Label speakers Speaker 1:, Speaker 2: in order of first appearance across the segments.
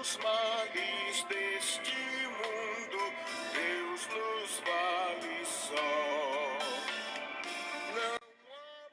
Speaker 1: dos males deste mundo, Deus nos vale só.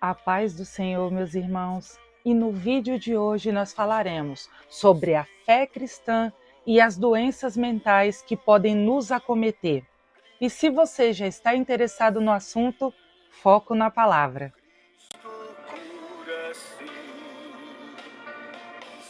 Speaker 2: A paz do Senhor, meus irmãos, e no vídeo de hoje nós falaremos sobre a fé cristã e as doenças mentais que podem nos acometer. E se você já está interessado no assunto, foco na palavra.
Speaker 1: Cura sim,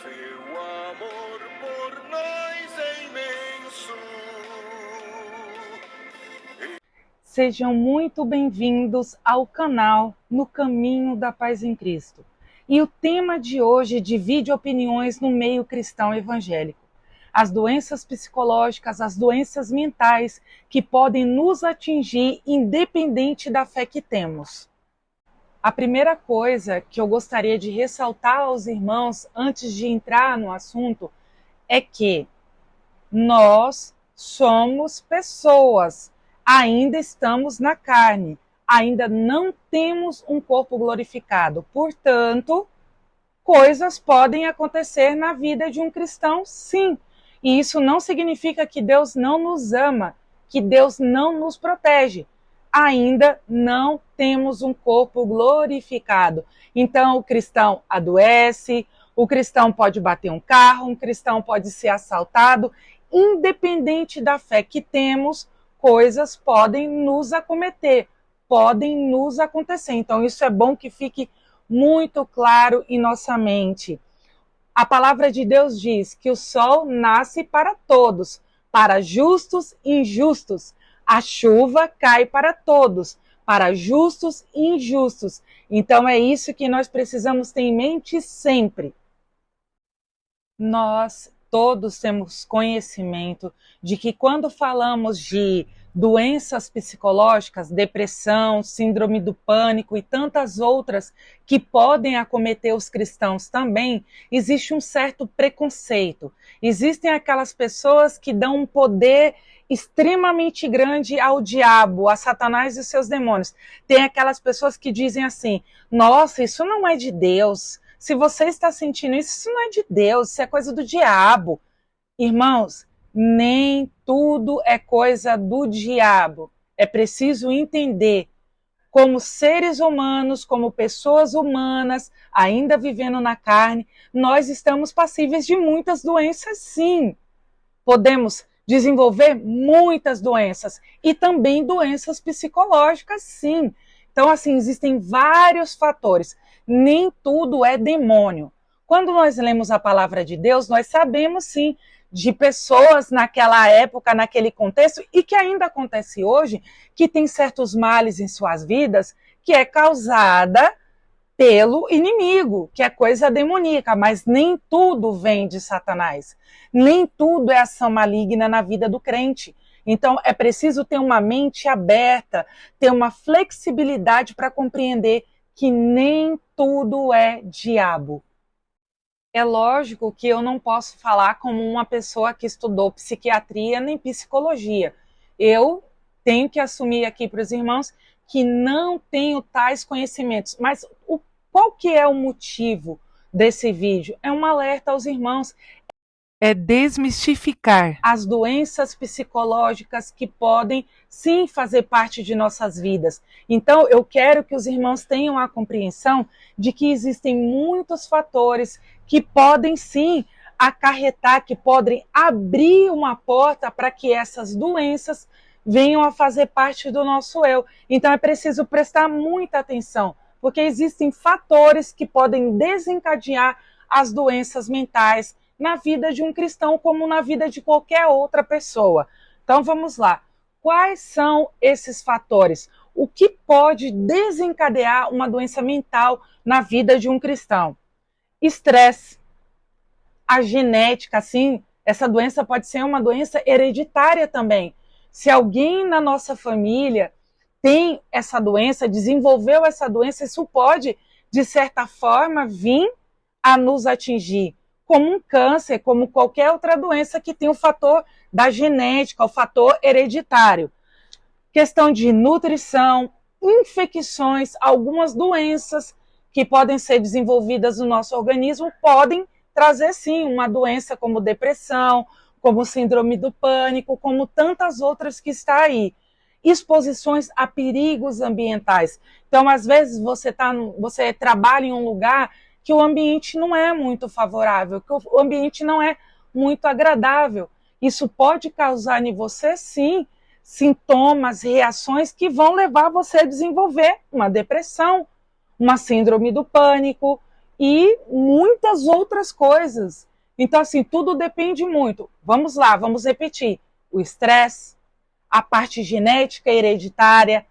Speaker 1: seu amor por nós é imenso.
Speaker 2: Sejam muito bem-vindos ao canal No Caminho da Paz em Cristo. E o tema de hoje divide opiniões no meio cristão evangélico. As doenças psicológicas, as doenças mentais que podem nos atingir independente da fé que temos. A primeira coisa que eu gostaria de ressaltar aos irmãos antes de entrar no assunto é que nós somos pessoas, ainda estamos na carne, ainda não temos um corpo glorificado. Portanto, coisas podem acontecer na vida de um cristão, sim. E isso não significa que Deus não nos ama, que Deus não nos protege. Ainda não temos um corpo glorificado. Então, o cristão adoece, o cristão pode bater um carro, um cristão pode ser assaltado. Independente da fé que temos, coisas podem nos acometer, podem nos acontecer. Então, isso é bom que fique muito claro em nossa mente. A palavra de Deus diz que o sol nasce para todos, para justos e injustos. A chuva cai para todos, para justos e injustos. Então é isso que nós precisamos ter em mente sempre. Nós todos temos conhecimento de que quando falamos de doenças psicológicas, depressão, síndrome do pânico e tantas outras que podem acometer os cristãos também, existe um certo preconceito. Existem aquelas pessoas que dão um poder extremamente grande ao diabo, a Satanás e seus demônios. Tem aquelas pessoas que dizem assim: nossa, isso não é de Deus. Se você está sentindo isso, isso não é de Deus, isso é coisa do diabo. Irmãos, nem tudo é coisa do diabo. É preciso entender, como seres humanos, como pessoas humanas, ainda vivendo na carne, nós estamos passíveis de muitas doenças, sim. Podemos desenvolver muitas doenças e também doenças psicológicas, sim. Então, assim, existem vários fatores. Nem tudo é demônio. Quando nós lemos a palavra de Deus, nós sabemos, sim, de pessoas naquela época, naquele contexto, e que ainda acontece hoje, que tem certos males em suas vidas, que é causada pelo inimigo, que é coisa demoníaca, mas nem tudo vem de Satanás. Nem tudo é ação maligna na vida do crente. Então, é preciso ter uma mente aberta, ter uma flexibilidade para compreender que nem tudo é diabo. É lógico que eu não posso falar como uma pessoa que estudou psiquiatria nem psicologia. Eu tenho que assumir aqui para os irmãos que não tenho tais conhecimentos. Mas qual que é o motivo desse vídeo? É um alerta aos irmãos. É desmistificar as doenças psicológicas que podem, sim, fazer parte de nossas vidas. Então, eu quero que os irmãos tenham a compreensão de que existem muitos fatores que podem, sim, acarretar, que podem abrir uma porta para que essas doenças venham a fazer parte do nosso eu. Então, é preciso prestar muita atenção, porque existem fatores que podem desencadear as doenças mentais na vida de um cristão, como na vida de qualquer outra pessoa. Então vamos lá. Quais são esses fatores? O que pode desencadear uma doença mental na vida de um cristão? Estresse. A genética, assim, essa doença pode ser uma doença hereditária também. Se alguém na nossa família tem essa doença, desenvolveu essa doença, isso pode, de certa forma, vir a nos atingir, como um câncer, como qualquer outra doença que tem o fator da genética, o fator hereditário. Questão de nutrição, infecções, algumas doenças que podem ser desenvolvidas no nosso organismo podem trazer sim uma doença como depressão, como síndrome do pânico, como tantas outras que está aí. Exposições a perigos ambientais. Então, às vezes, você trabalha em um lugar que o ambiente não é muito favorável, que o ambiente não é muito agradável. Isso pode causar em você, sim, sintomas, reações que vão levar você a desenvolver uma depressão, uma síndrome do pânico e muitas outras coisas. Então, assim, tudo depende muito. Vamos lá, vamos repetir. O estresse, a parte genética hereditária,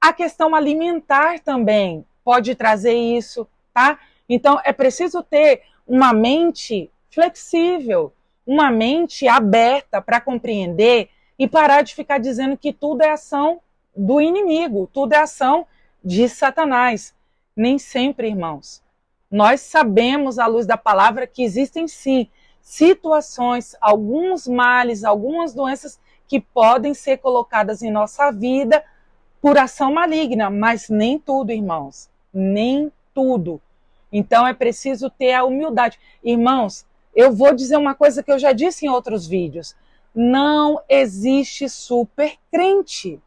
Speaker 2: a questão alimentar também pode trazer isso, tá? Então, é preciso ter uma mente flexível, uma mente aberta para compreender e parar de ficar dizendo que tudo é ação do inimigo, tudo é ação de Satanás. Nem sempre, irmãos. Nós sabemos, à luz da palavra, que existem sim situações, alguns males, algumas doenças que podem ser colocadas em nossa vida por ação maligna, mas nem tudo, irmãos, nem tudo. Então é preciso ter a humildade. Irmãos, eu vou dizer uma coisa que eu já disse em outros vídeos. Não existe super crente.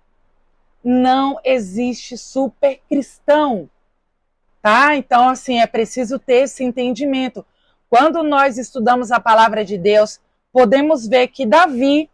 Speaker 2: Não existe super cristão. Tá? Então, assim, é preciso ter esse entendimento. Quando nós estudamos a palavra de Deus, podemos ver que Davi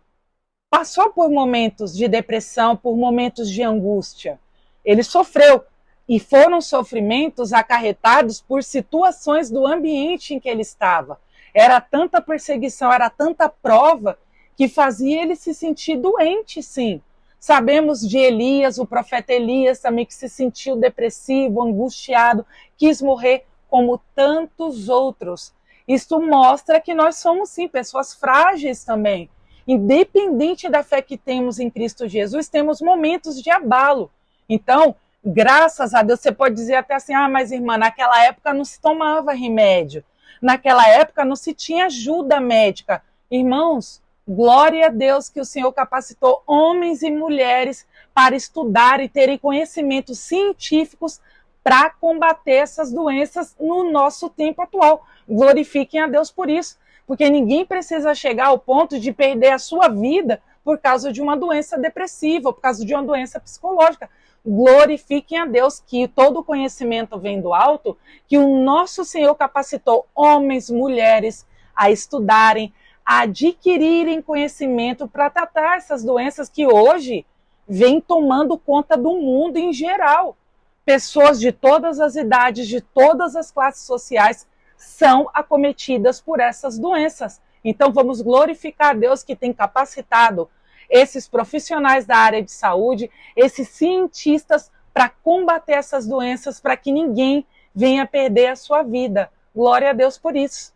Speaker 2: passou por momentos de depressão, por momentos de angústia. Ele sofreu. E foram sofrimentos acarretados por situações do ambiente em que ele estava. Era tanta perseguição, era tanta prova, que fazia ele se sentir doente, sim. Sabemos de Elias, o profeta Elias também, que se sentiu depressivo, angustiado, quis morrer, como tantos outros. Isso mostra que nós somos, sim, pessoas frágeis também. Independente da fé que temos em Cristo Jesus, temos momentos de abalo. Então, graças a Deus, você pode dizer até assim, mas irmã, naquela época não se tomava remédio. Naquela época não se tinha ajuda médica. Irmãos, glória a Deus que o Senhor capacitou homens e mulheres para estudar e terem conhecimentos científicos para combater essas doenças no nosso tempo atual. Glorifiquem a Deus por isso, porque ninguém precisa chegar ao ponto de perder a sua vida por causa de uma doença depressiva, por causa de uma doença psicológica. Glorifiquem a Deus que todo conhecimento vem do alto, que o nosso Senhor capacitou homens, mulheres a estudarem, a adquirirem conhecimento para tratar essas doenças que hoje vêm tomando conta do mundo em geral. Pessoas de todas as idades, de todas as classes sociais são acometidas por essas doenças. Então vamos glorificar a Deus que tem capacitado esses profissionais da área de saúde, esses cientistas para combater essas doenças, para que ninguém venha perder a sua vida. Glória a Deus por isso.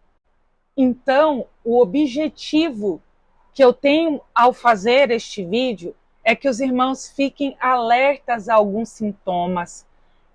Speaker 2: Então, o objetivo que eu tenho ao fazer este vídeo é que os irmãos fiquem alertas a alguns sintomas.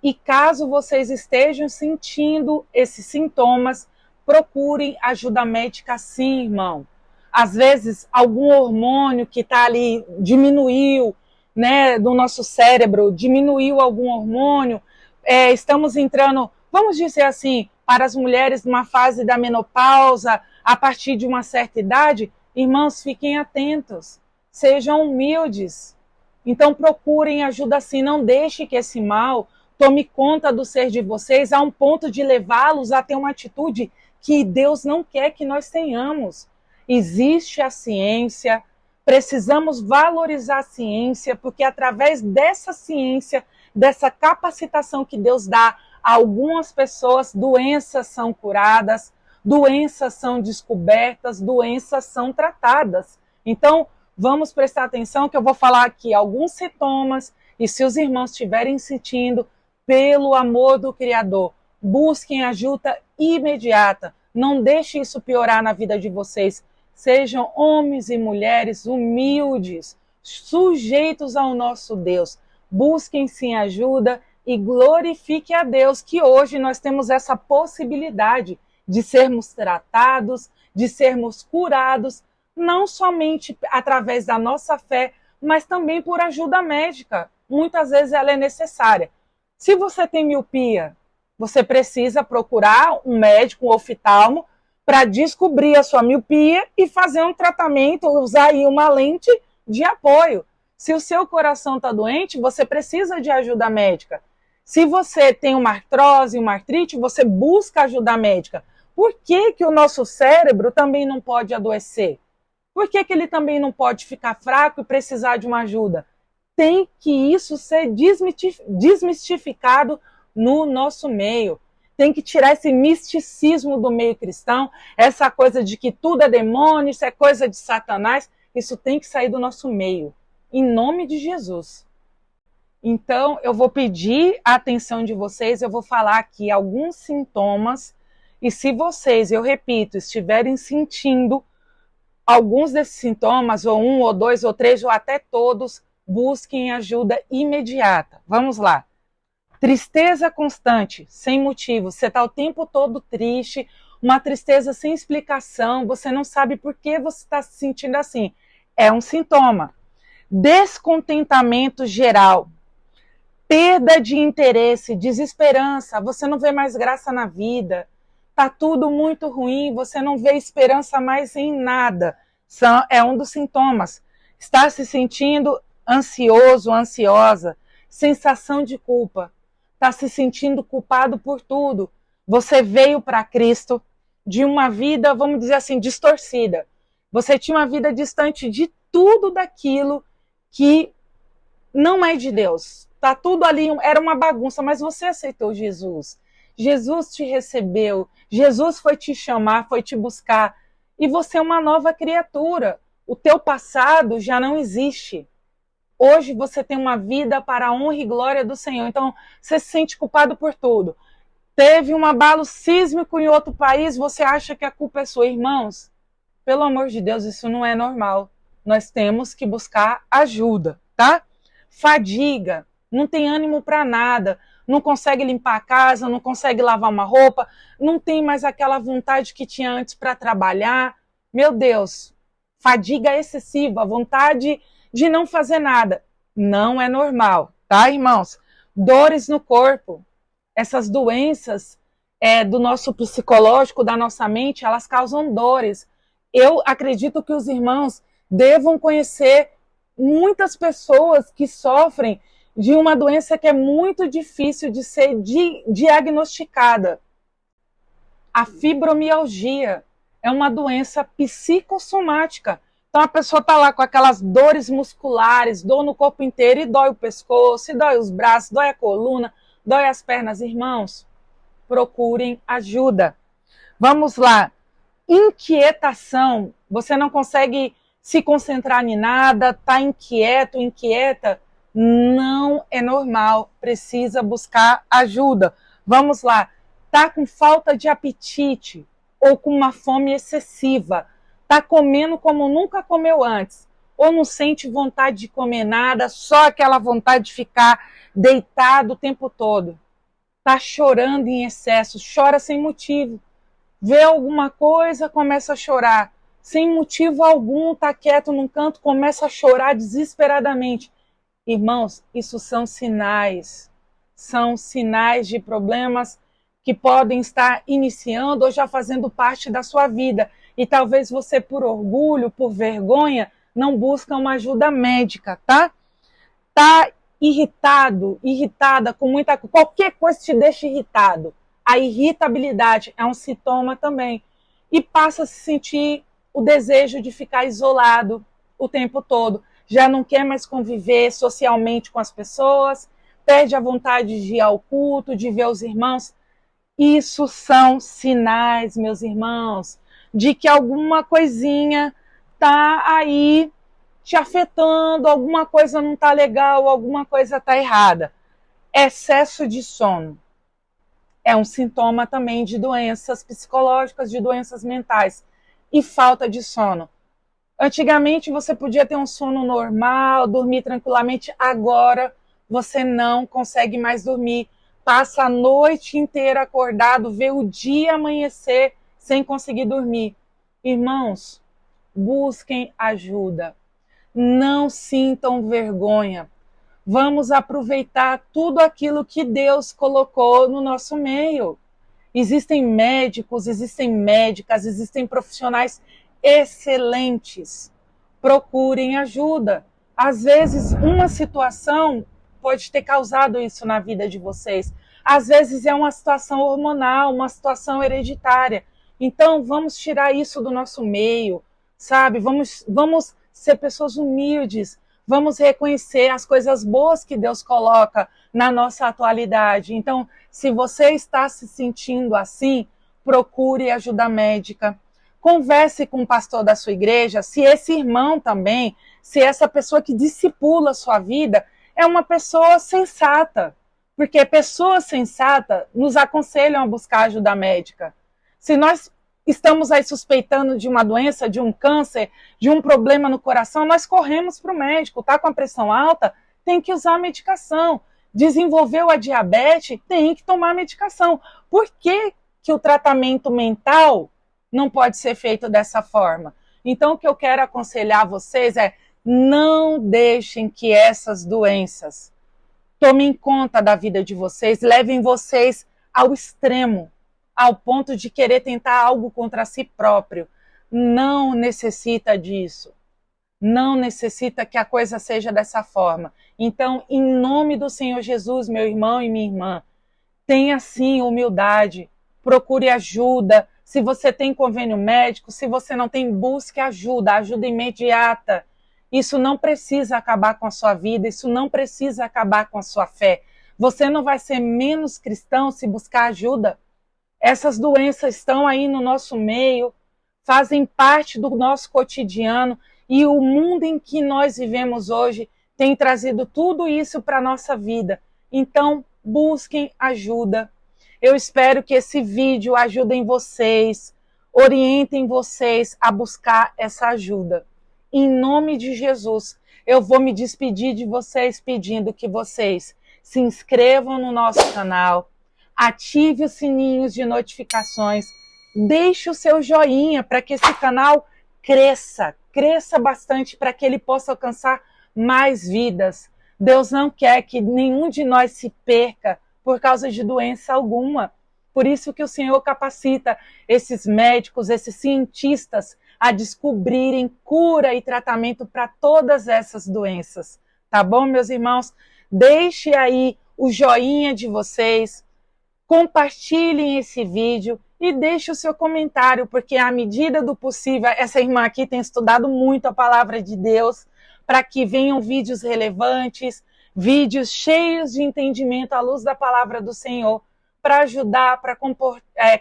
Speaker 2: E caso vocês estejam sentindo esses sintomas, procurem ajuda médica sim, irmão. Às vezes, algum hormônio que está ali diminuiu, né, do nosso cérebro, diminuiu algum hormônio, estamos entrando, vamos dizer assim, para as mulheres numa fase da menopausa, a partir de uma certa idade, irmãos, fiquem atentos, sejam humildes. Então procurem ajuda assim, não deixe que esse mal tome conta do ser de vocês a um ponto de levá-los a ter uma atitude que Deus não quer que nós tenhamos. Existe a ciência, precisamos valorizar a ciência, porque através dessa ciência, dessa capacitação que Deus dá a algumas pessoas, doenças são curadas, doenças são descobertas, doenças são tratadas. Então, vamos prestar atenção que eu vou falar aqui alguns sintomas, e se os irmãos estiverem sentindo, pelo amor do Criador, busquem ajuda imediata. Não deixe isso piorar na vida de vocês. Sejam homens e mulheres humildes, sujeitos ao nosso Deus. Busquem sim ajuda e glorifique a Deus que hoje nós temos essa possibilidade de sermos tratados, de sermos curados, não somente através da nossa fé, mas também por ajuda médica. Muitas vezes ela é necessária. Se você tem miopia, você precisa procurar um médico, um oftalmo, para descobrir a sua miopia e fazer um tratamento, usar aí uma lente de apoio. Se o seu coração está doente, você precisa de ajuda médica. Se você tem uma artrose, uma artrite, você busca ajuda médica. Por que que o nosso cérebro também não pode adoecer? Por que que ele também não pode ficar fraco e precisar de uma ajuda? Tem que isso ser desmistificado no nosso meio. Tem que tirar esse misticismo do meio cristão, essa coisa de que tudo é demônio, isso é coisa de Satanás. Isso tem que sair do nosso meio, em nome de Jesus. Então, eu vou pedir a atenção de vocês, eu vou falar aqui alguns sintomas, e se vocês, eu repito, estiverem sentindo alguns desses sintomas, ou um, ou dois, ou três, ou até todos, busquem ajuda imediata. Vamos lá. Tristeza constante, sem motivo. Você está o tempo todo triste, uma tristeza sem explicação, você não sabe por que você está se sentindo assim. É um sintoma. Descontentamento geral, perda de interesse, desesperança, você não vê mais graça na vida, está tudo muito ruim, você não vê esperança mais em nada. É um dos sintomas. Está se sentindo ansioso, ansiosa, sensação de culpa, está se sentindo culpado por tudo. Você veio para Cristo de uma vida, vamos dizer assim, distorcida. Você tinha uma vida distante de tudo daquilo que não é de Deus. Tá tudo ali, era uma bagunça, mas você aceitou Jesus. Jesus te recebeu, Jesus foi te chamar, foi te buscar, e você é uma nova criatura. O teu passado já não existe. Hoje você tem uma vida para a honra e glória do Senhor. Então, você se sente culpado por tudo. Teve um abalo sísmico em outro país, você acha que a culpa é sua. Irmãos, pelo amor de Deus, isso não é normal. Nós temos que buscar ajuda, tá? Fadiga, não tem ânimo para nada, não consegue limpar a casa, não consegue lavar uma roupa, não tem mais aquela vontade que tinha antes para trabalhar. Meu Deus, fadiga excessiva, vontade de não fazer nada. Não é normal, tá, irmãos? Dores no corpo, essas doenças do nosso psicológico, da nossa mente, elas causam dores. Eu acredito que os irmãos devam conhecer muitas pessoas que sofrem de uma doença que é muito difícil de ser diagnosticada. A fibromialgia é uma doença psicossomática. Então a pessoa está lá com aquelas dores musculares, dor no corpo inteiro, e dói o pescoço, e dói os braços, dói a coluna, dói as pernas. Irmãos, procurem ajuda. Vamos lá. Inquietação. Você não consegue se concentrar em nada, está inquieto, inquieta. Não é normal. Precisa buscar ajuda. Vamos lá. Está com falta de apetite ou com uma fome excessiva. Está comendo como nunca comeu antes, ou não sente vontade de comer nada, só aquela vontade de ficar deitado o tempo todo. Está chorando em excesso, chora sem motivo. Vê alguma coisa, começa a chorar. Sem motivo algum, está quieto num canto, começa a chorar desesperadamente. Irmãos, isso são sinais de problemas que podem estar iniciando ou já fazendo parte da sua vida. E talvez você, por orgulho, por vergonha, não busca uma ajuda médica, tá? Tá irritado, irritada com muita coisa. Qualquer coisa te deixa irritado. A irritabilidade é um sintoma também. E passa a se sentir o desejo de ficar isolado o tempo todo. Já não quer mais conviver socialmente com as pessoas, perde a vontade de ir ao culto, de ver os irmãos. Isso são sinais, meus irmãos, de que alguma coisinha está aí te afetando, alguma coisa não está legal, alguma coisa está errada. Excesso de sono é um sintoma também de doenças psicológicas, de doenças mentais. E falta de sono. Antigamente você podia ter um sono normal, dormir tranquilamente. Agora você não consegue mais dormir. Passa a noite inteira acordado, vê o dia amanhecer sem conseguir dormir. Irmãos, busquem ajuda. Não sintam vergonha. Vamos aproveitar tudo aquilo que Deus colocou no nosso meio. Existem médicos, existem médicas, existem profissionais excelentes. Procurem ajuda. Às vezes, uma situação pode ter causado isso na vida de vocês. Às vezes é uma situação hormonal, uma situação hereditária. Então, vamos tirar isso do nosso meio, sabe? Vamos ser pessoas humildes. Vamos reconhecer as coisas boas que Deus coloca na nossa atualidade. Então, se você está se sentindo assim, procure ajuda médica. Converse com o pastor da sua igreja, se esse irmão também, se essa pessoa que discipula a sua vida é uma pessoa sensata. Porque pessoas sensatas nos aconselham a buscar ajuda médica. Se nós estamos aí suspeitando de uma doença, de um câncer, de um problema no coração, nós corremos para o médico. Está com a pressão alta? Tem que usar a medicação. Desenvolveu a diabetes? Tem que tomar a medicação. Por que o tratamento mental não pode ser feito dessa forma? Então, o que eu quero aconselhar vocês é: não deixem que essas doenças tomem conta da vida de vocês, levem vocês ao extremo, ao ponto de querer tentar algo contra si próprio. Não necessita disso. Não necessita que a coisa seja dessa forma. Então, em nome do Senhor Jesus, meu irmão e minha irmã, tenha sim humildade, procure ajuda. Se você tem convênio médico, se você não tem, busque ajuda imediata. Isso não precisa acabar com a sua vida, isso não precisa acabar com a sua fé. Você não vai ser menos cristão se buscar ajuda. Essas doenças estão aí no nosso meio, fazem parte do nosso cotidiano, e o mundo em que nós vivemos hoje tem trazido tudo isso para a nossa vida. Então, busquem ajuda. Eu espero que esse vídeo ajude vocês, orientem vocês a buscar essa ajuda. Em nome de Jesus, eu vou me despedir de vocês pedindo que vocês se inscrevam no nosso canal, ative os sininhos de notificações, deixe o seu joinha para que esse canal cresça bastante, para que ele possa alcançar mais vidas. Deus não quer que nenhum de nós se perca por causa de doença alguma. Por isso que o Senhor capacita esses médicos, esses cientistas a descobrirem cura e tratamento para todas essas doenças. Tá bom, meus irmãos? Deixe aí o joinha de vocês, compartilhem esse vídeo e deixe o seu comentário, porque à medida do possível, essa irmã aqui tem estudado muito a palavra de Deus, para que venham vídeos relevantes, vídeos cheios de entendimento à luz da palavra do Senhor, para ajudar, para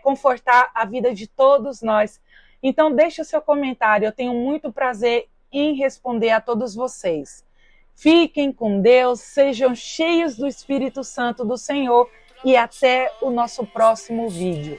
Speaker 2: confortar a vida de todos nós. Então, deixe o seu comentário, eu tenho muito prazer em responder a todos vocês. Fiquem com Deus, sejam cheios do Espírito Santo do Senhor e até o nosso próximo vídeo.